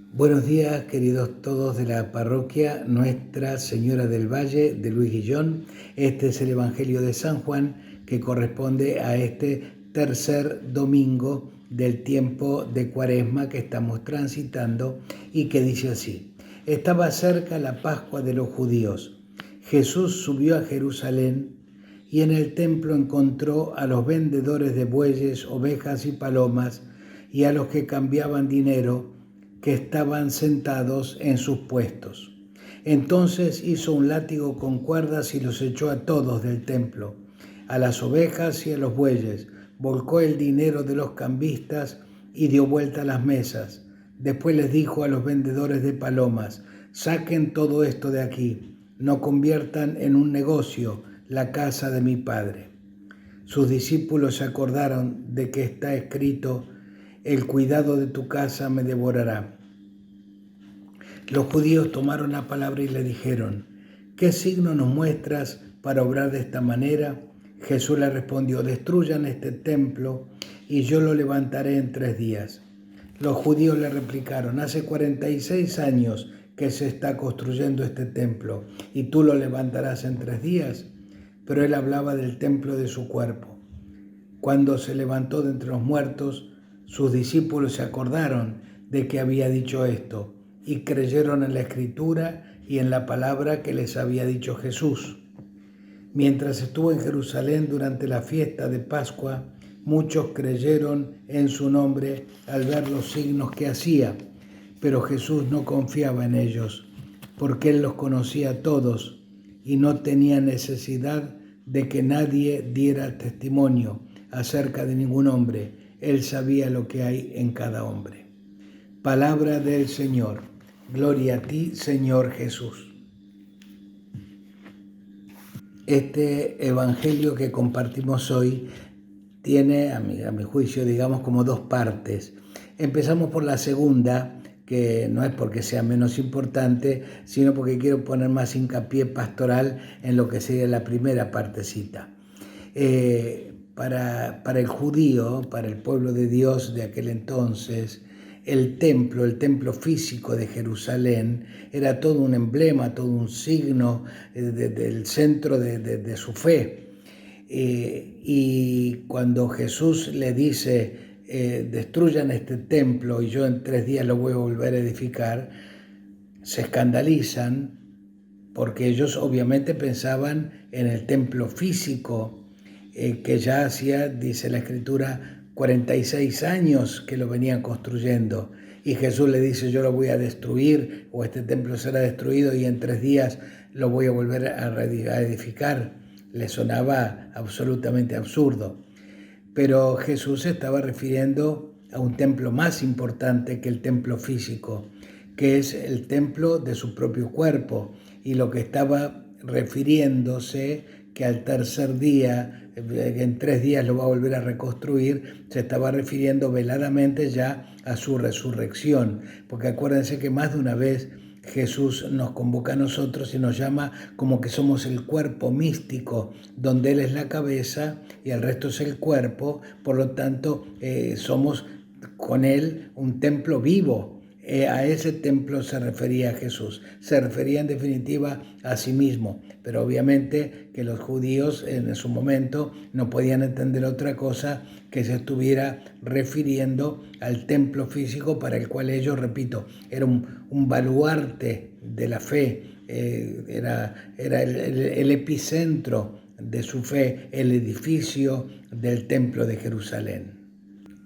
Buenos días, queridos todos de la parroquia Nuestra Señora del Valle de Luis Guillón. Este es el Evangelio de San Juan, que corresponde a este tercer domingo del tiempo de Cuaresma que estamos transitando y que dice así: Estaba cerca la Pascua de los judíos. Jesús subió a Jerusalén y en el templo encontró a los vendedores de bueyes, ovejas y palomas y a los que cambiaban dinero, que estaban sentados en sus puestos. Entonces hizo un látigo con cuerdas y los echó a todos del templo, a las ovejas y a los bueyes, volcó el dinero de los cambistas y dio vuelta a las mesas. Después les dijo a los vendedores de palomas: saquen todo esto de aquí, no conviertan en un negocio la casa de mi Padre. Sus discípulos se acordaron de que está escrito: el cuidado de tu casa me devorará. Los judíos tomaron la palabra y le dijeron: ¿qué signo nos muestras para obrar de esta manera? Jesús le respondió: destruyan este templo y yo lo levantaré en 3 días. Los judíos le replicaron: hace 46 años que se está construyendo este templo y tú lo levantarás en 3 días. Pero él hablaba del templo de su cuerpo. Cuando se levantó de entre los muertos, sus discípulos se acordaron de que había dicho esto y creyeron en la Escritura y en la palabra que les había dicho Jesús. Mientras estuvo en Jerusalén durante la fiesta de Pascua, muchos creyeron en su nombre al ver los signos que hacía, pero Jesús no confiaba en ellos, porque él los conocía a todos y no tenía necesidad de que nadie diera testimonio acerca de ningún hombre. Él sabía lo que hay en cada hombre. Palabra del Señor. Gloria a ti, Señor Jesús. Este evangelio que compartimos hoy tiene, a mi juicio, digamos, como 2 partes. Empezamos por la segunda, que no es porque sea menos importante, sino porque quiero poner más hincapié pastoral en lo que sería la primera partecita. Para el judío, para el pueblo de Dios de aquel entonces, el templo físico de Jerusalén, era todo un emblema, todo un signo del centro de su fe. Y cuando Jesús le dice: destruyan este templo y yo en 3 días lo voy a volver a edificar, se escandalizan porque ellos obviamente pensaban en el templo físico, que ya hacía, dice la Escritura, 46 años que lo venían construyendo. Y Jesús le dice: yo lo voy a destruir, o este templo será destruido y en 3 días lo voy a volver a edificar. Le sonaba absolutamente absurdo. Pero Jesús se estaba refiriendo a un templo más importante que el templo físico, que es el templo de su propio cuerpo, y lo que estaba refiriéndose que al tercer día, en 3 días lo va a volver a reconstruir, se estaba refiriendo veladamente ya a su resurrección, porque acuérdense que más de una vez Jesús nos convoca a nosotros y nos llama como que somos el cuerpo místico, donde Él es la cabeza y el resto es el cuerpo. Por lo tanto, somos con Él un templo vivo. A ese templo se refería Jesús, se refería en definitiva a sí mismo, pero obviamente que los judíos en su momento no podían entender otra cosa que se estuviera refiriendo al templo físico para el cual ellos, repito, era un baluarte de la fe, era el epicentro de su fe, el edificio del templo de Jerusalén.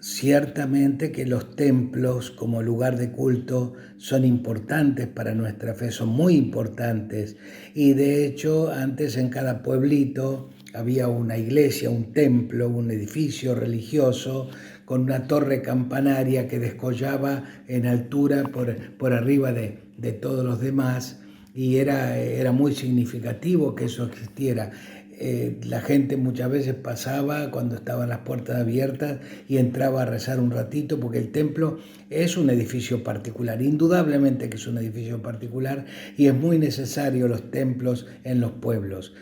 Ciertamente que los templos como lugar de culto son importantes para nuestra fe, son muy importantes, y de hecho antes en cada pueblito había una iglesia, un templo, un edificio religioso con una torre campanaria que descollaba en altura por arriba de todos los demás, y era muy significativo que eso existiera. La gente muchas veces pasaba cuando estaban las puertas abiertas y entraba a rezar un ratito, porque el templo es un edificio particular, indudablemente que es un edificio particular, y es muy necesario los templos en los pueblos.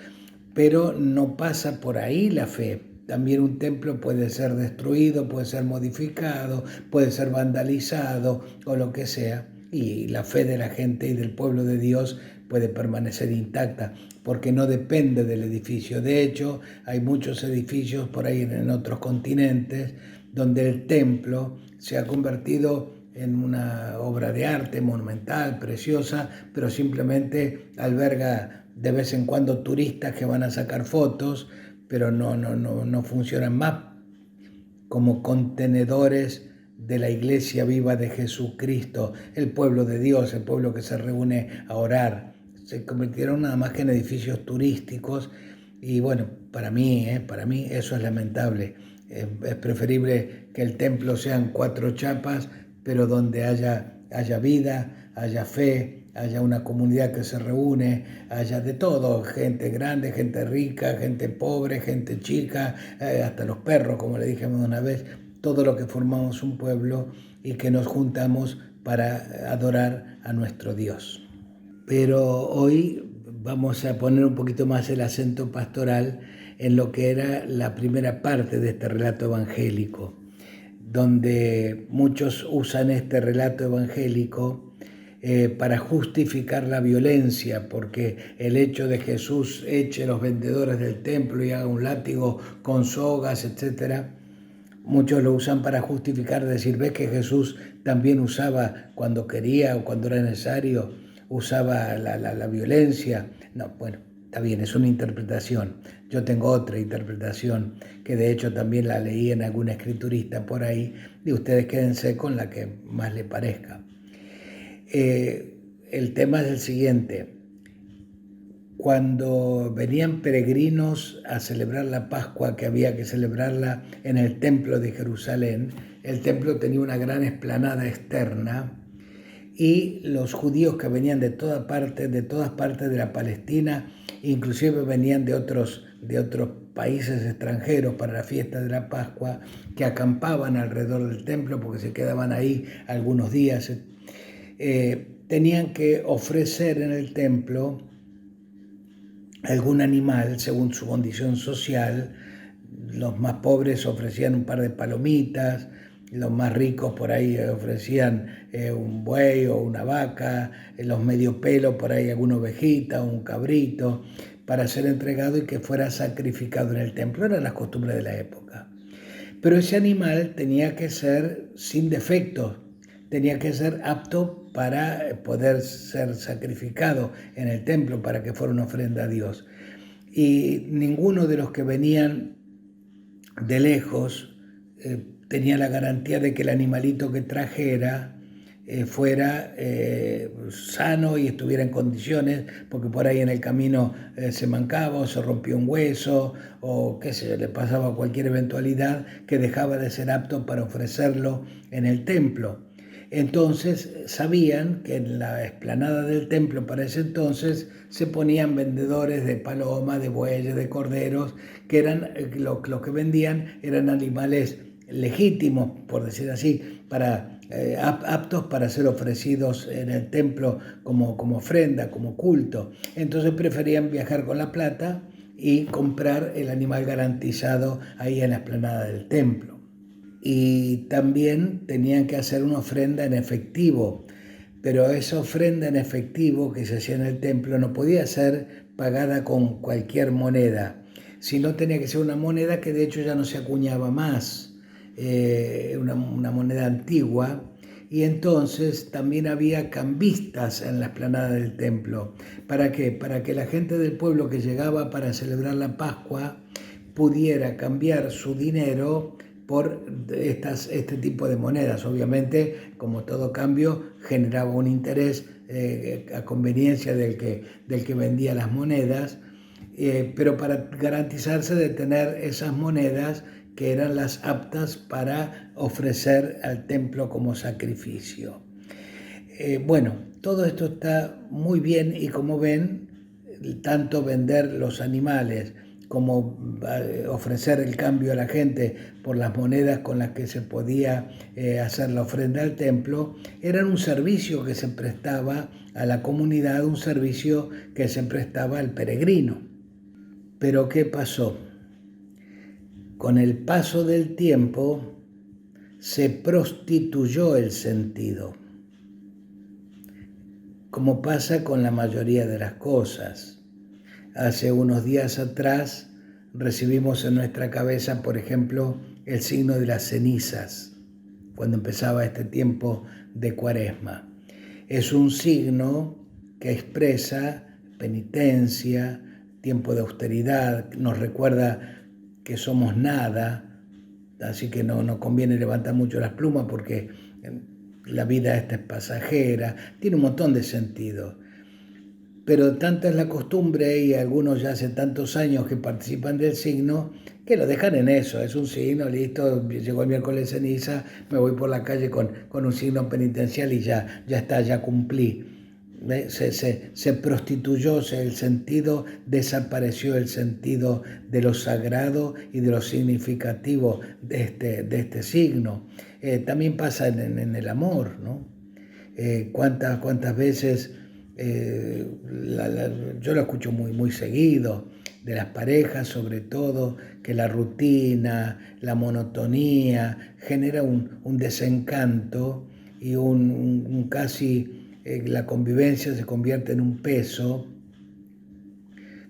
Pero no pasa por ahí la fe. También un templo puede ser destruido, puede ser modificado, puede ser vandalizado o lo que sea. y la fe de la gente y del pueblo de Dios puede permanecer intacta, porque no depende del edificio. De hecho, hay muchos edificios por ahí en otros continentes donde el templo se ha convertido en una obra de arte monumental, preciosa, pero simplemente alberga de vez en cuando turistas que van a sacar fotos, pero no funcionan más como contenedores de la iglesia viva de Jesucristo, el pueblo de Dios, el pueblo que se reúne a orar. Se convirtieron nada más que en edificios turísticos y bueno, para mí eso es lamentable. Es preferible que el templo sean 4 chapas, pero donde haya vida, haya fe, haya una comunidad que se reúne, haya de todo, gente grande, gente rica, gente pobre, gente chica, hasta los perros, como le dije una vez, todo lo que formamos un pueblo y que nos juntamos para adorar a nuestro Dios. Pero hoy vamos a poner un poquito más el acento pastoral en lo que era la primera parte de este relato evangélico, donde muchos usan este relato evangélico para justificar la violencia, porque el hecho de Jesús eche a los vendedores del templo y haga un látigo con sogas, etc., muchos lo usan para justificar, decir, ves que Jesús también usaba cuando quería o cuando era necesario, usaba la violencia. No, bueno, está bien, es una interpretación. Yo tengo otra interpretación, que de hecho también la leí en algún escriturista por ahí, y ustedes quédense con la que más les parezca. El tema es el siguiente. Cuando venían peregrinos a celebrar la Pascua, que había que celebrarla en el templo de Jerusalén, el templo tenía una gran explanada externa y los judíos que venían de todas partes de la Palestina, inclusive venían de otros países extranjeros para la fiesta de la Pascua, que acampaban alrededor del templo porque se quedaban ahí algunos días, tenían que ofrecer en el templo algún animal según su condición social. Los más pobres ofrecían un par de palomitas, los más ricos por ahí ofrecían un buey o una vaca, los medio pelo por ahí alguna ovejita o un cabrito, para ser entregado y que fuera sacrificado en el templo. Eran las costumbres de la época. Pero ese animal tenía que ser sin defectos, tenía que ser apto para poder ser sacrificado en el templo, para que fuera una ofrenda a Dios. Y ninguno de los que venían de lejos tenía la garantía de que el animalito que trajera fuera sano y estuviera en condiciones, porque por ahí en el camino se mancaba o se rompió un hueso o qué sé yo, le pasaba cualquier eventualidad que dejaba de ser apto para ofrecerlo en el templo. Entonces sabían que en la explanada del templo para ese entonces se ponían vendedores de palomas, de bueyes, de corderos, que eran lo que vendían eran animales legítimos, por decir así, aptos para ser ofrecidos en el templo como ofrenda, como culto. Entonces preferían viajar con la plata y comprar el animal garantizado ahí en la explanada del templo. Y también tenían que hacer una ofrenda en efectivo, pero esa ofrenda en efectivo que se hacía en el templo no podía ser pagada con cualquier moneda, sino tenía que ser una moneda que de hecho ya no se acuñaba más, una moneda antigua. Y entonces también había cambistas en la explanada del templo. ¿Para qué? Para que la gente del pueblo que llegaba para celebrar la Pascua pudiera cambiar su dinero por este tipo de monedas. Obviamente, como todo cambio, generaba un interés a conveniencia del que vendía las monedas, pero para garantizarse de tener esas monedas que eran las aptas para ofrecer al templo como sacrificio. Bueno, todo esto está muy bien y como ven, tanto vender los animales como ofrecer el cambio a la gente por las monedas con las que se podía hacer la ofrenda al templo, eran un servicio que se prestaba a la comunidad, un servicio que se prestaba al peregrino. Pero ¿qué pasó? Con el paso del tiempo se prostituyó el sentido. como pasa con la mayoría de las cosas. Hace unos días atrás recibimos en nuestra cabeza, por ejemplo, el signo de las cenizas, cuando empezaba este tiempo de Cuaresma. Es un signo que expresa penitencia, tiempo de austeridad, nos recuerda que somos nada, así que no conviene levantar mucho las plumas porque la vida esta es pasajera, tiene un montón de sentido. Pero tanta es la costumbre y algunos ya hace tantos años que participan del signo que lo dejan en eso, es un signo, listo, llegó el miércoles ceniza, me voy por la calle con un signo penitencial y ya está, ya cumplí. Se prostituyó el sentido, desapareció el sentido de lo sagrado y de lo significativo de este signo. También pasa en el amor, ¿no? ¿Cuántas veces yo lo escucho muy seguido, de las parejas sobre todo, que la rutina, la monotonía genera un desencanto y un casi la convivencia se convierte en un peso,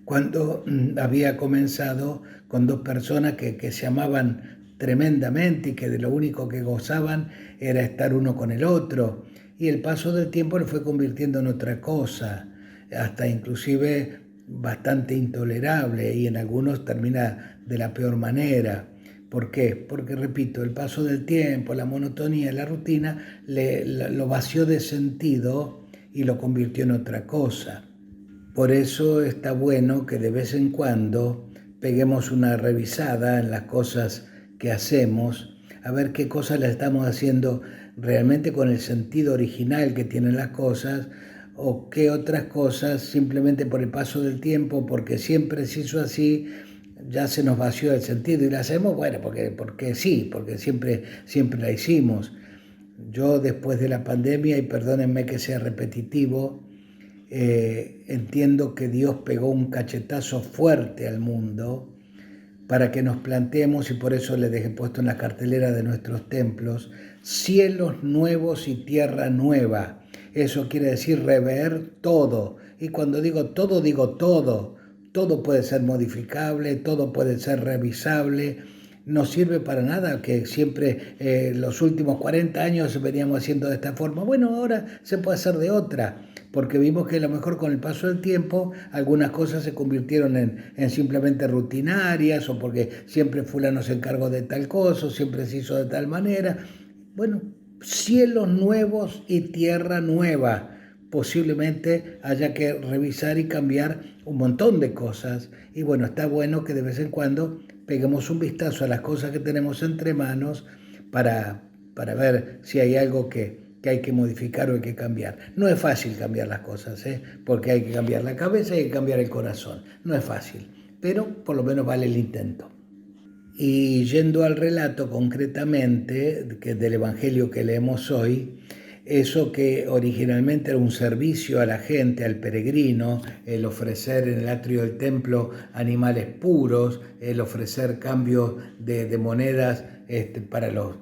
cuando había comenzado con dos personas que se amaban tremendamente y que de lo único que gozaban era estar uno con el otro. Y el paso del tiempo lo fue convirtiendo en otra cosa, hasta inclusive bastante intolerable, y en algunos termina de la peor manera. ¿Por qué? Porque, repito, el paso del tiempo, la monotonía, la rutina, lo vació de sentido y lo convirtió en otra cosa. Por eso está bueno que de vez en cuando peguemos una revisada en las cosas que hacemos, a ver qué cosas las estamos haciendo realmente con el sentido original que tienen las cosas, o qué otras cosas simplemente por el paso del tiempo, porque siempre se hizo así, ya se nos vació el sentido y la hacemos, bueno, porque sí, porque siempre la hicimos. Yo después de la pandemia, y perdónenme que sea repetitivo, entiendo que Dios pegó un cachetazo fuerte al mundo para que nos planteemos, y por eso le dejé puesto en la cartelera de nuestros templos, cielos nuevos y tierra nueva. Eso quiere decir rever todo. Y cuando digo todo, digo todo. Todo puede ser modificable, todo puede ser revisable. No sirve para nada que siempre los últimos 40 años veníamos haciendo de esta forma. Bueno, ahora se puede hacer de otra, porque vimos que a lo mejor con el paso del tiempo algunas cosas se convirtieron en simplemente rutinarias, o porque siempre fulano se encargó de tal cosa, o siempre se hizo de tal manera. Bueno, cielos nuevos y tierra nueva. Posiblemente haya que revisar y cambiar un montón de cosas. Y bueno, está bueno que de vez en cuando peguemos un vistazo a las cosas que tenemos entre manos para ver si hay algo que hay que modificar o hay que cambiar. No es fácil cambiar las cosas, porque hay que cambiar la cabeza y hay que cambiar el corazón. No es fácil, pero por lo menos vale el intento. Y yendo al relato concretamente del Evangelio que leemos hoy, eso que originalmente era un servicio a la gente, al peregrino, el ofrecer en el atrio del templo animales puros, el ofrecer cambio de monedas para los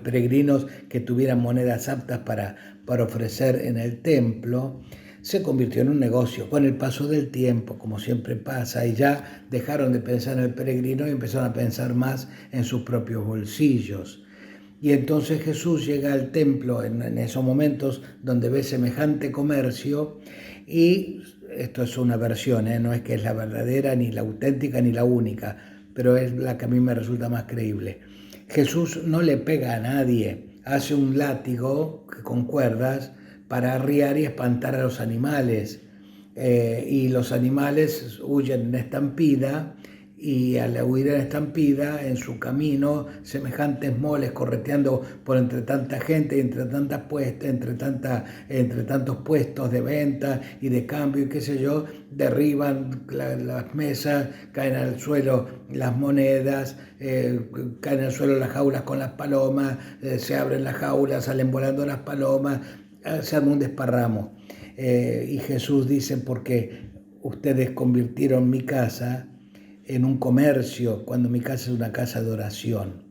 peregrinos que tuvieran monedas aptas para ofrecer en el templo, se convirtió en un negocio. Con el paso del tiempo, como siempre pasa, y ya dejaron de pensar en el peregrino y empezaron a pensar más en sus propios bolsillos. Y entonces Jesús llega al templo en esos momentos donde ve semejante comercio, y esto es una versión, no es que es la verdadera, ni la auténtica, ni la única, pero es la que a mí me resulta más creíble. Jesús no le pega a nadie, hace un látigo con cuerdas para arriar y espantar a los animales, y los animales huyen en estampida, y al huir en estampida, en su camino, semejantes moles correteando por entre tanta gente y entre tantos puestos de venta y de cambio y qué sé yo, derriban las mesas, caen al suelo las monedas, caen al suelo las jaulas con las palomas, se abren las jaulas, salen volando las palomas, se arma un desparramo. Y Jesús dice, porque ustedes convirtieron mi casa en un comercio, cuando mi casa es una casa de oración.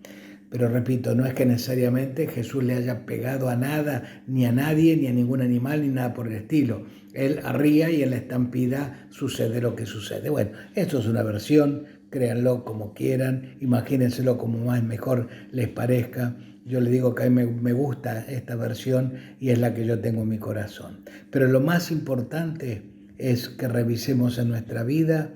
Pero repito, no es que necesariamente Jesús le haya pegado a nada, ni a nadie, ni a ningún animal, ni nada por el estilo. Él arría y en la estampida sucede lo que sucede. Bueno, esto es una versión, créanlo como quieran, imagínenselo como más mejor les parezca. Yo le digo que a mí me gusta esta versión y es la que yo tengo en mi corazón. Pero lo más importante es que revisemos en nuestra vida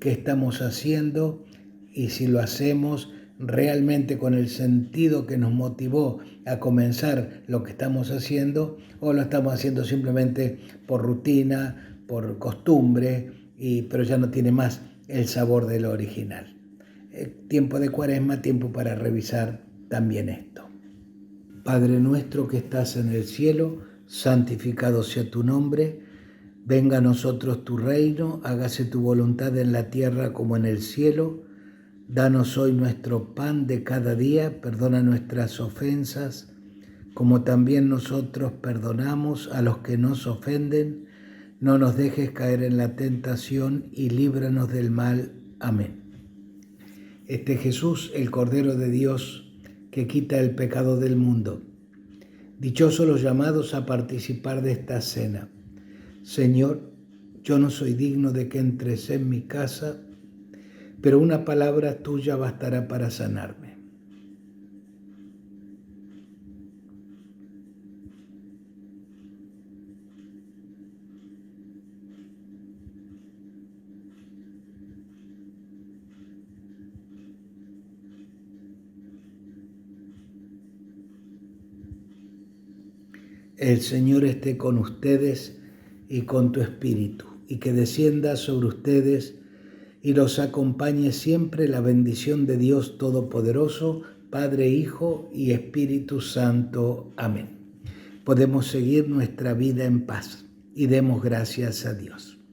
qué estamos haciendo y si lo hacemos realmente con el sentido que nos motivó a comenzar lo que estamos haciendo o lo estamos haciendo simplemente por rutina, por costumbre, pero ya no tiene más el sabor de lo original. Tiempo de Cuaresma, tiempo para revisar también esto. Padre nuestro que estás en el cielo, santificado sea tu nombre. Venga a nosotros tu reino, hágase tu voluntad en la tierra como en el cielo. Danos hoy nuestro pan de cada día, perdona nuestras ofensas, como también nosotros perdonamos a los que nos ofenden. No nos dejes caer en la tentación y líbranos del mal. Amén. Este Jesús, el Cordero de Dios, que quita el pecado del mundo. Dichosos los llamados a participar de esta cena. Señor, yo no soy digno de que entres en mi casa, pero una palabra tuya bastará para sanarme. El Señor esté con ustedes y con tu espíritu, y que descienda sobre ustedes y los acompañe siempre la bendición de Dios Todopoderoso, Padre, Hijo y Espíritu Santo. Amén. Podemos seguir nuestra vida en paz y demos gracias a Dios.